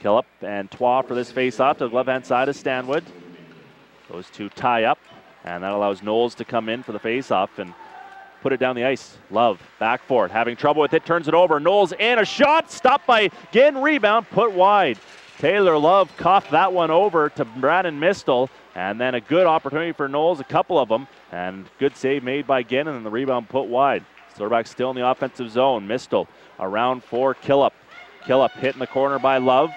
Killip and Twa for this face-off to the left-hand side of Stanwood. Those two tie up, and that allows Knowles to come in for the face-off and put it down the ice. Love back for it, having trouble with it, turns it over. Knowles in, a shot, stopped by Ginn, rebound, put wide. Taylor Love coughed that one over to Brandon Mistel, and then a good opportunity for Knowles, a couple of them, and good save made by Ginn, and then the rebound put wide. Silverback still in the offensive zone. Mistel around for Killip. Killip hit in the corner by Love,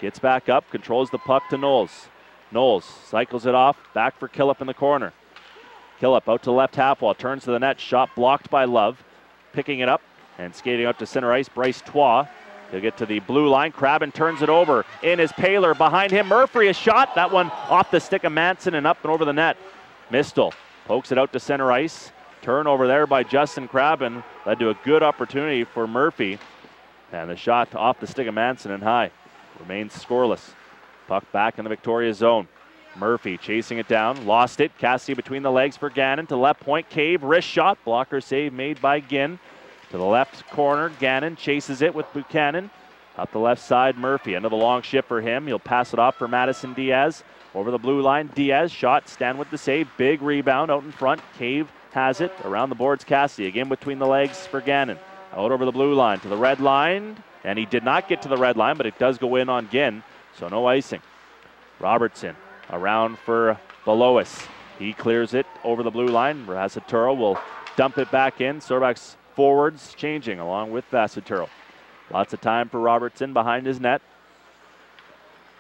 gets back up, controls the puck to Knowles. Knowles cycles it off, back for Killip in the corner. Killip out to the left half wall, turns to the net, shot blocked by Love. Picking it up and skating out to center ice, Bryce Twa. He'll get to the blue line, Crabin turns it over. In is Paylor, behind him Murphy, a shot. That one off the stick of Manson and up and over the net. Mistel pokes it out to center ice. Turnover there by Justin Crabin led to a good opportunity for Murphy. And the shot off the stick of Manson and high. Remains scoreless. Puck back in the Victoria zone. Murphy chasing it down, lost it. Cassidy between the legs for Gannon to left point. Cave, wrist shot, blocker save made by Ginn. To the left corner, Gannon chases it with Buchanan. Up the left side, Murphy. Into the long shift for him. He'll pass it off for Madison Diaz. Over the blue line, Diaz shot, stand with the save. Big rebound out in front. Cave has it. Around the boards, Cassidy. Again between the legs for Gannon. Out over the blue line to the red line. And he did not get to the red line, but it does go in on Ginn. So no icing. Robertson around for Belois. He clears it over the blue line. Vassaturo will dump it back in. Silverback's forwards changing along with Vassaturo. Lots of time for Robertson behind his net.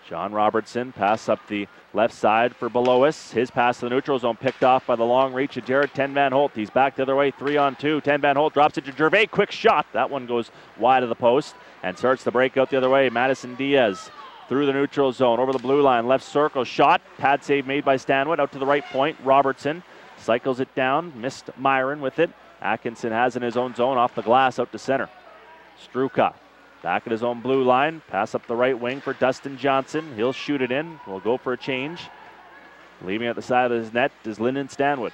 John Robertson pass up the left side for Belois. His pass to the neutral zone picked off by the long reach of Jared 10 Van Holt. He's back the other way, 3-on-2. 10 Van Holt drops it to Gervais. Quick shot. That one goes wide of the post and starts the breakout the other way. Madison Diaz through the neutral zone over the blue line. Left circle shot. Pad save made by Stanwood out to the right point. Robertson cycles it down. Missed Myron with it. Atkinson has in his own zone off the glass out to center. Struka back at his own blue line. Pass up the right wing for Dustin Johnson. He'll shoot it in. We'll go for a change. Leaving at the side of his net is Lyndon Stanwood.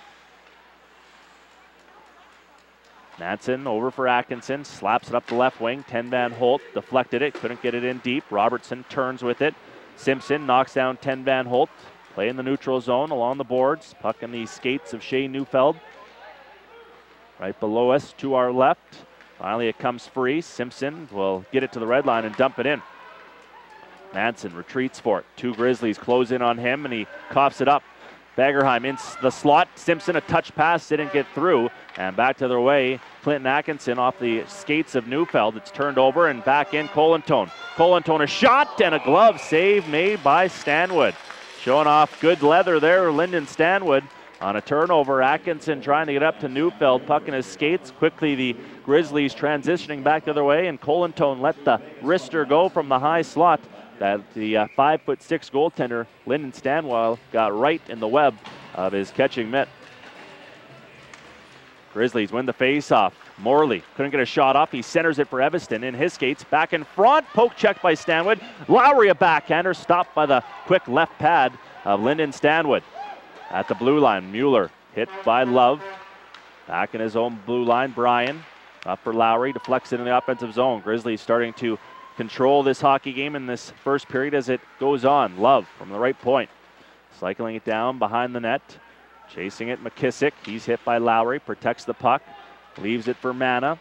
Manson over for Atkinson. Slaps it up the left wing. 10 Van Holt deflected it. Couldn't get it in deep. Robertson turns with it. Simpson knocks down 10 Van Holt. Play in the neutral zone along the boards. Puck in the skates of Shea Neufeld. Right below us to our left. Finally it comes free. Simpson will get it to the red line and dump it in. Manson retreats for it. Two Grizzlies close in on him and he coughs it up. Fagerheim in the slot. Simpson a touch pass, didn't get through. And back to their way. Clinton Atkinson off the skates of Neufeld. It's turned over and back in Colantone. Colantone a shot and a glove save made by Stanwood. Showing off good leather there, Lyndon Stanwood. On a turnover, Atkinson trying to get up to Neufeld, puck in his skates. Quickly the Grizzlies transitioning back the other way, and Colantone let the wrister go from the high slot. That the 5'6" goaltender, Lyndon Stanwell, got right in the web of his catching mitt. Grizzlies win the face-off. Morley couldn't get a shot off. He centers it for Evanston in his skates. Back in front, poke check by Stanwood. Lowry a backhander, stopped by the quick left pad of Lyndon Stanwood. At the blue line, Mueller hit by Love. Back in his own blue line, Bryan. Up for Lowry, deflects it in the offensive zone. Grizzlies starting to control this hockey game in this first period as it goes on. Love from the right point. Cycling it down behind the net. Chasing it, McKissick. He's hit by Lowry, protects the puck. Leaves it for Mana.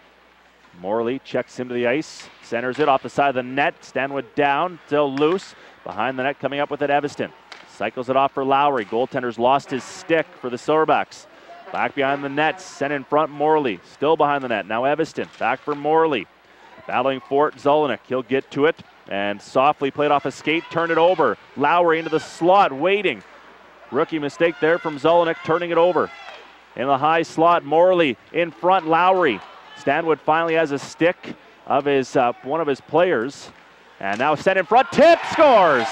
Morley checks him to the ice. Centers it off the side of the net. Stanwood down, still loose. Behind the net, coming up with it, Evanston. Cycles it off for Lowry. Goaltender's lost his stick for the Silverbacks. Back behind the net, sent in front Morley. Still behind the net. Now Evanston. Back for Morley. Battling for it, Zelenik. He'll get to it and softly played off a skate. Turn it over. Lowry into the slot, waiting. Rookie mistake there from Zelenik, turning it over. In the high slot, Morley in front, Lowry. Stanwood finally has a stick of his one of his players. And now sent in front, tip, scores!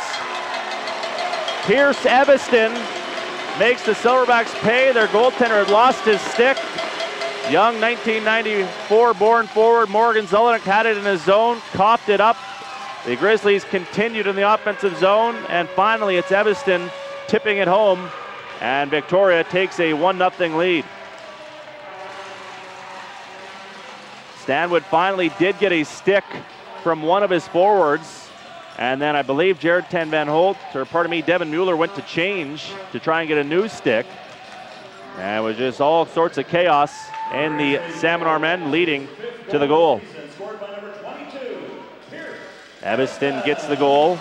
Pierce Evanston makes the Silverbacks pay. Their goaltender had lost his stick. Young 1994 born forward Morgan Zelenik had it in his zone, coughed it up. The Grizzlies continued in the offensive zone, and finally it's Evanston tipping it home, and Victoria takes a 1-0 lead. Stanwood finally did get a stick from one of his forwards. And then I believe Jared Ten Van Holt, Devin Mueller went to change to try and get a new stick. And it was just all sorts of chaos, and the Salmon men leading to the goal. Evanston gets the goal.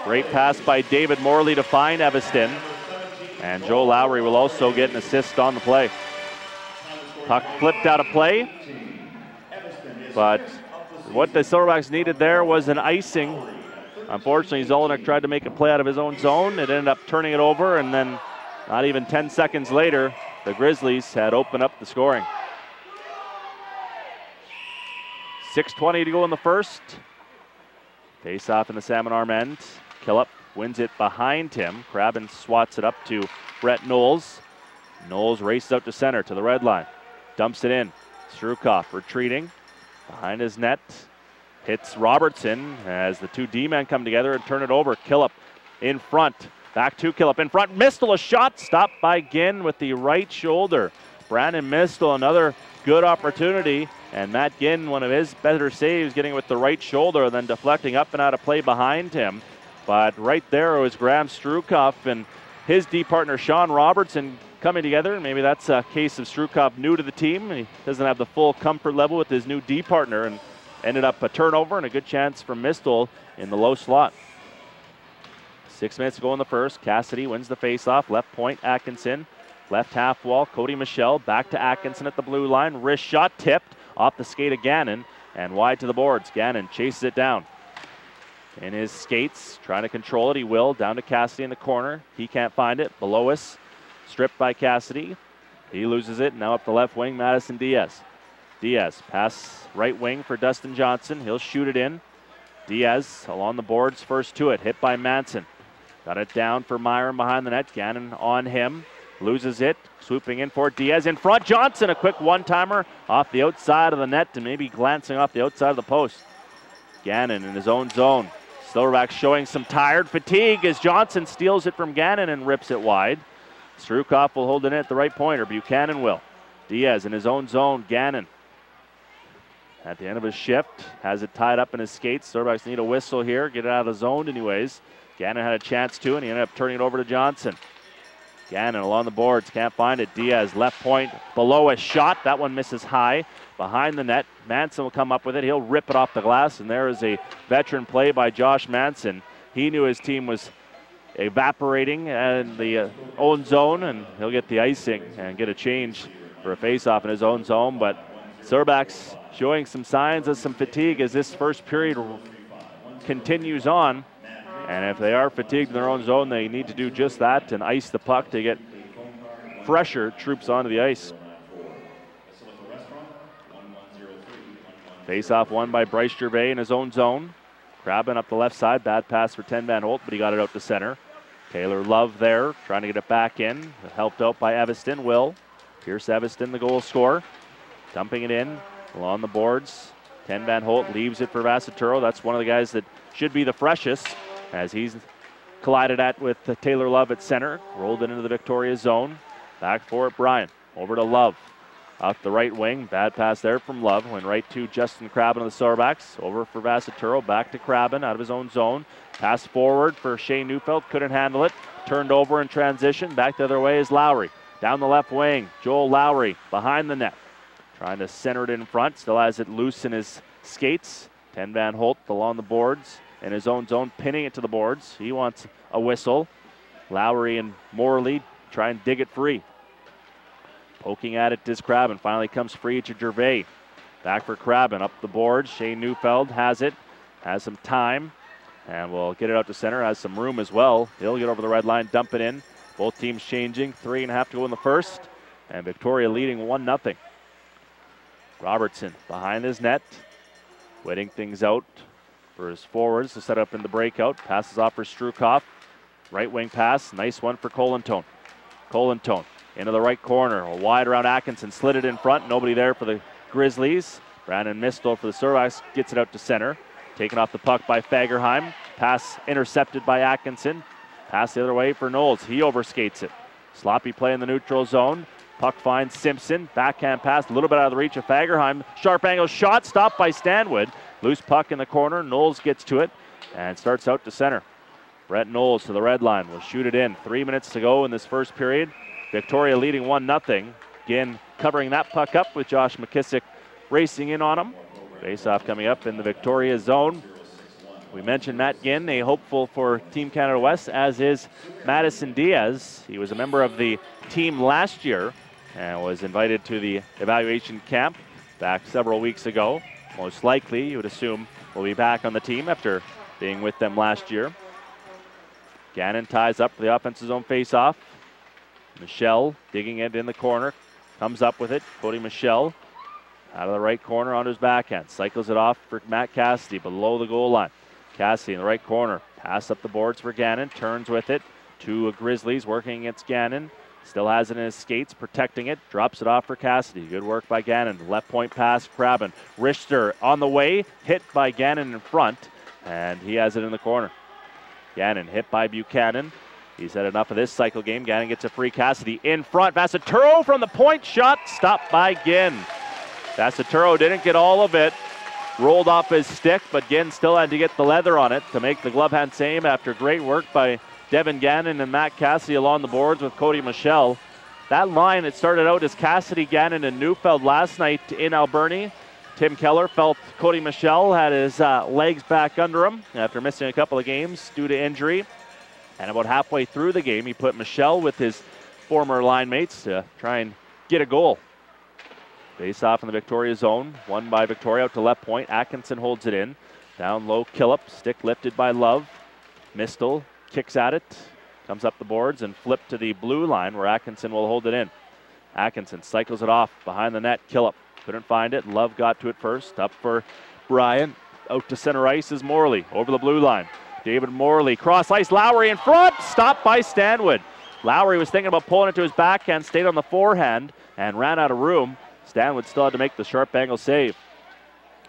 Great pass by David Morley to find Evanston. And Joe Lowry will also get an assist on the play. Puck flipped out of play. But what the Silverbacks needed there was an icing. Unfortunately, Zolnik tried to make a play out of his own zone. It ended up turning it over, and then not even 10 seconds later, the Grizzlies had opened up the scoring. 6:20 to go in the first. Face off in the Salmon arm end. Killup wins it behind him. Crabben swats it up to Brett Knowles. Knowles races out to center to the red line. Dumps it in. Strukoff retreating behind his net. Hits Robertson as the two D-men come together and turn it over. Killup in front. Back to Killup in front. Mistel, a shot stopped by Ginn with the right shoulder. Brandon Mistel, another good opportunity. And Matt Ginn, one of his better saves, getting it with the right shoulder and then deflecting up and out of play behind him. But right there was Graham Strukoff and his D partner Sean Robertson coming together. And maybe that's a case of Strukoff new to the team. He doesn't have the full comfort level with his new D partner, and ended up a turnover and a good chance for Mistel in the low slot. 6 minutes to go in the first. Cassidy wins the faceoff. Left point, Atkinson. Left half wall, Cody Michelle. Back to Atkinson at the blue line. Wrist shot tipped off the skate of Gannon and wide to the boards. Gannon chases it down. In his skates, trying to control it. He will. Down to Cassidy in the corner. He can't find it. Below us, stripped by Cassidy. He loses it. Now up the left wing, Madison Diaz. Diaz, pass right wing for Dustin Johnson. He'll shoot it in. Diaz along the boards, first to it. Hit by Manson. Got it down for Myron behind the net. Gannon on him. Loses it. Swooping in for Diaz in front. Johnson, a quick one-timer off the outside of the net and maybe glancing off the outside of the post. Gannon in his own zone. Silverbacks showing some tired fatigue as Johnson steals it from Gannon and rips it wide. Strukoff will hold it in at the right point, or Buchanan will. Diaz in his own zone. Gannon at the end of his shift has it tied up in his skates. Silverbacks need a whistle here. Get it out of the zone anyways. Gannon had a chance to, and he ended up turning it over to Johnson. Gannon along the boards, can't find it. Diaz left point, below a shot. That one misses high behind the net. Manson will come up with it. He'll rip it off the glass, and there is a veteran play by Josh Manson. He knew his team was evaporating in the own zone, and he'll get the icing and get a change for a face-off in his own zone. But Silverbacks showing some signs of some fatigue as this first period continues on. And if they are fatigued in their own zone, they need to do just that and ice the puck to get fresher troops onto the ice. Face-off won by Bryce Gervais in his own zone. Crabben up the left side. Bad pass for Ten Van Holt, but he got it out to center. Taylor Love there, trying to get it back in. Helped out by Evanston. Will. Pierce Evanston, the goal scorer. Dumping it in along the boards. Ten Van Holt leaves it for Vassaturo. That's one of the guys that should be the freshest, as he's collided at with Taylor Love at center. Rolled it into the Victoria zone. Back for it, Brian. Over to Love. Off the right wing. Bad pass there from Love. Went right to Justin Crabben of the Silverbacks. Over for Vassaturo. Back to Crabben out of his own zone. Pass forward for Shane Neufeld. Couldn't handle it. Turned over in transition. Back the other way is Lowry. Down the left wing. Joel Lowry behind the net. Trying to center it in front. Still has it loose in his skates. Ten Van Holt along the boards. In his own zone, pinning it to the boards. He wants a whistle. Lowry and Morley try and dig it free. Poking at it is Crabben. Finally comes free to Gervais. Back for Crabben. Up the boards. Shane Neufeld has it. Has some time. And will get it out to center. Has some room as well. He'll get over the red line. Dump it in. Both teams changing. 3.5 to go in the first. And Victoria leading 1-0. Robertson behind his net. Waiting things out for his forwards to set up in the breakout. Passes off for Strukoff. Right wing pass. Nice one for Colantone. Colantone into the right corner. Wide around Atkinson. Slid it in front. Nobody there for the Grizzlies. Brandon Mistel for the Silverbacks gets it out to center. Taken off the puck by Fagerheim. Pass intercepted by Atkinson. Pass the other way for Knowles. He overskates it. Sloppy play in the neutral zone. Puck finds Simpson. Backhand pass, a little bit out of the reach of Fagerheim. Sharp angle shot, stopped by Stanwood. Loose puck in the corner. Knowles gets to it and starts out to center. Brett Knowles to the red line will shoot it in. 3 minutes to go in this first period. Victoria leading 1-0. Again, covering that puck up with Josh McKissick racing in on him. Face-off coming up in the Victoria zone. We mentioned Matt Ginn, a hopeful for Team Canada West, as is Madison Diaz. He was a member of the team last year and was invited to the evaluation camp back several weeks ago. Most likely, you would assume, will be back on the team after being with them last year. Gannon ties up for the offensive zone face-off. Michelle digging it in the corner. Comes up with it. Cody Michelle out of the right corner onto his backhand. Cycles it off for Matt Cassidy below the goal line. Cassidy in the right corner. Pass up the boards for Gannon. Turns with it. Two Grizzlies working against Gannon. Still has it in his skates, protecting it. Drops it off for Cassidy. Good work by Gannon. Left point pass, Krabben. Richter on the way. Hit by Gannon in front. And he has it in the corner. Gannon hit by Buchanan. He's had enough of this cycle game. Gannon gets a free. Cassidy in front. Vassaturo from the point shot. Stopped by Ginn. Vassaturo didn't get all of it. Rolled off his stick, but Ginn still had to get the leather on it to make the glove hand save after great work by Devin Gannon and Matt Cassidy along the boards with Cody Michelle. That line, it started out as Cassidy, Gannon, and Neufeld last night in Alberni. Tim Keller felt Cody Michelle had his legs back under him after missing a couple of games due to injury. And about halfway through the game, he put Michelle with his former line mates to try and get a goal. Face off in the Victoria zone. Won by Victoria out to left point. Atkinson holds it in. Down low, Killip. Stick lifted by Love. Mistel kicks at it. Comes up the boards and flipped to the blue line where Atkinson will hold it in. Atkinson cycles it off behind the net. Killip couldn't find it. Love got to it first. Up for Brian. Out to center ice is Morley. Over the blue line. David Morley. Cross ice. Lowry in front. Stopped by Stanwood. Lowry was thinking about pulling it to his backhand. Stayed on the forehand and ran out of room. Stanwood still had to make the sharp angle save.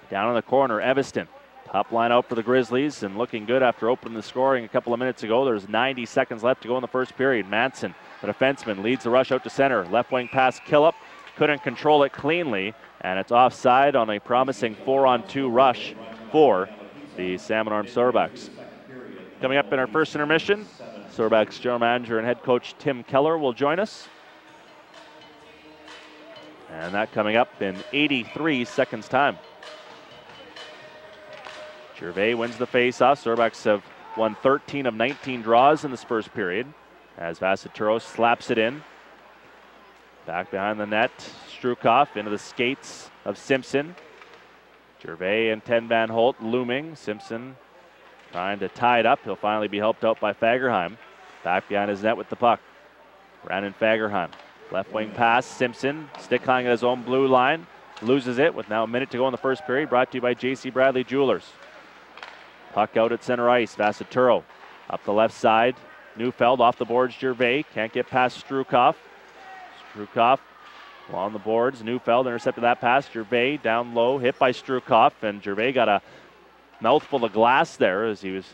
Down in the corner, Evanston. Top line out for the Grizzlies and looking good after opening the scoring a couple of minutes ago. There's 90 seconds left to go in the first period. Manson, the defenseman, leads the rush out to center. Left wing pass, Killip. Couldn't control it cleanly, and it's offside on a promising 4-on-2 rush for the Salmon Arm Sorbacks. Coming up in our first intermission, Sorbacks general manager and head coach Tim Keller will join us. And that coming up in 83 seconds time. Gervais wins the face-off. Sorbacks have won 13 of 19 draws in this first period as Vassaturo slaps it in. Back behind the net, Strukoff into the skates of Simpson. Gervais and 10 Van Holt looming. Simpson trying to tie it up. He'll finally be helped out by Fagerheim. Back behind his net with the puck. Brandon Fagerheim. Left wing pass, Simpson, stick high at his own blue line. Loses it with now a minute to go in the first period. Brought to you by J.C. Bradley Jewelers. Puck out at center ice. Vassaturo up the left side. Neufeld off the boards. Gervais can't get past Strukoff. Strukoff along the boards. Neufeld intercepted that pass. Gervais down low, hit by Strukoff, and Gervais got a mouthful of glass there as he was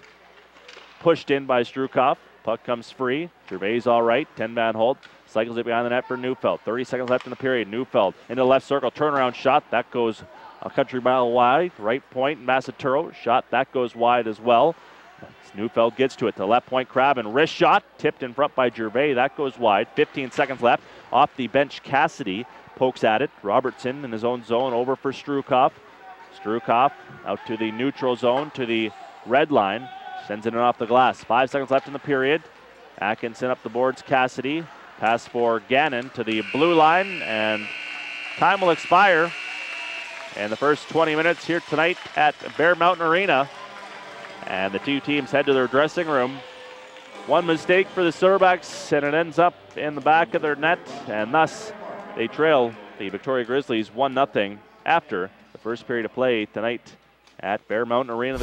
pushed in by Strukoff. Puck comes free. Gervais all right. 10 Van Holt cycles it behind the net for Neufeld. 30 seconds left in the period. Neufeld into the left circle. Turnaround shot. That goes a country mile wide. Right point. Vassaturo. Shot. That goes wide as well. Neufeld gets to it. To left point. Krabben. Wrist shot. Tipped in front by Gervais. That goes wide. 15 seconds left. Off the bench, Cassidy pokes at it. Robertson in his own zone. Over for Strukoff. Strukoff out to the neutral zone. To the red line. Sends it in off the glass. 5 seconds left in the period. Atkinson up the boards. Cassidy. Pass for Gannon to the blue line, and time will expire. And the first 20 minutes here tonight at Bear Mountain Arena. And the two teams head to their dressing room. One mistake for the Sorbacks, and it ends up in the back of their net, and thus they trail the Victoria Grizzlies 1-0 after the first period of play tonight at Bear Mountain Arena.